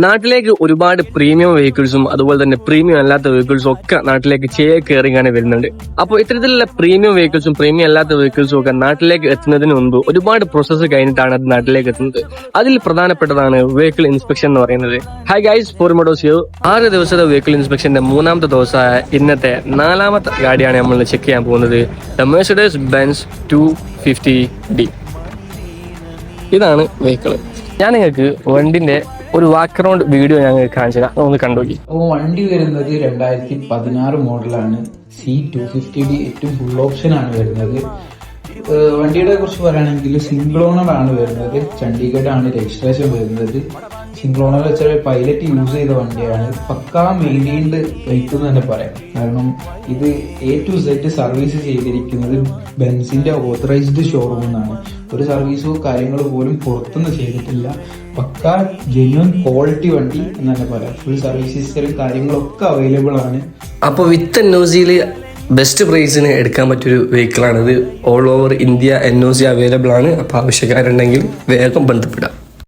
നാട്ടിലേക്ക് ഒരുപാട് പ്രീമിയം വെഹിക്കിൾസും അതുപോലെ തന്നെ പ്രീമിയം അല്ലാത്ത വെഹിക്കിൾസും ഒക്കെ നാട്ടിലേക്ക് കയറിയാണ് വരുന്നുണ്ട്. അപ്പോൾ ഇത്തരത്തിലുള്ള പ്രീമിയം വെഹിക്കിൾസും പ്രീമിയം അല്ലാത്ത വെഹിക്കിൾസും ഒക്കെ നാട്ടിലേക്ക് എത്തുന്നതിന് മുൻപ് ഒരുപാട് പ്രോസസ്സ് കഴിഞ്ഞിട്ടാണ് അത് നാട്ടിലേക്ക് എത്തുന്നത്. അതിൽ പ്രധാനപ്പെട്ടതാണ് വെഹിക്കിൾ ഇൻസ്പെക്ഷൻ എന്ന് പറയുന്നത്. Hi guys, ഫോർമോഡോസ് here. 6 ദിവസത്തെ വെഹിക്കിൾ ഇൻസ്പെക്ഷന്റെ 3ാമത്തെ ദിവസമായ ഇന്നത്തെ 4ാമത്തെ ഗാഡിയാണ് നമ്മൾ ചെക്ക് ചെയ്യാൻ പോകുന്നത്. Mercedes Benz 250D. ഇതാണ് വെഹിക്കിൾ. ഞാൻ നിങ്ങൾക്ക് വണ്ടിന്റെ ഒരു വാക്ക് അറൗണ്ട് വീഡിയോ ഞങ്ങൾ കാണിച്ചു തരാം, ഒന്ന് കണ്ടുപോയി. അപ്പോൾ വണ്ടി വരുന്നത് 2016 മോഡലാണ്. C250D ഏറ്റവും ഫുൾ ഓപ്ഷൻ ആണ് വരുന്നത്. വണ്ടിയുടെ കുറിച്ച് പറയുകയാണെങ്കിൽ സിംഗിൾ ഓണർ ആണ് വരുന്നത്. ചണ്ഡീഗഡ് ആണ് രജിസ്ട്രേഷൻ വരുന്നത്. സിംഗിൾ ഓണർ വെച്ചാൽ പൈലറ്റ് യൂസ് ചെയ്ത വണ്ടിയാണ്. പക്കാ മെയിൻറ്റെയിൻഡ് വെഹിക്കിൾ എന്ന് തന്നെ പറയാം. കാരണം ഇത് A to Z സർവീസ് ചെയ്തിരിക്കുന്നത് ബെൻസിന്റെ ഓതറൈസ്ഡ് ഷോറൂമിൽ നിന്നാണ്. ഒരു സർവീസോ കാര്യങ്ങളോ പോലും പുറത്തുനിന്ന് ചെയ്തിട്ടില്ല. പക്കാ ജെന്യൂൻ ക്വാളിറ്റി വണ്ടി എന്ന് തന്നെ പറയാം. ഫുൾ സർവീസ് ഹിസ്റ്ററും കാര്യങ്ങളൊക്കെ അവൈലബിൾ ആണ്. അപ്പോൾ വിത്ത് NOC ബെസ്റ്റ് പ്രൈസിന് എടുക്കാൻ പറ്റിയൊരു വെഹിക്കിളാണിത്. All over India NOC available ആണ്. അപ്പോൾ ആവശ്യക്കാരുണ്ടെങ്കിൽ വേഗം ബന്ധപ്പെടാം.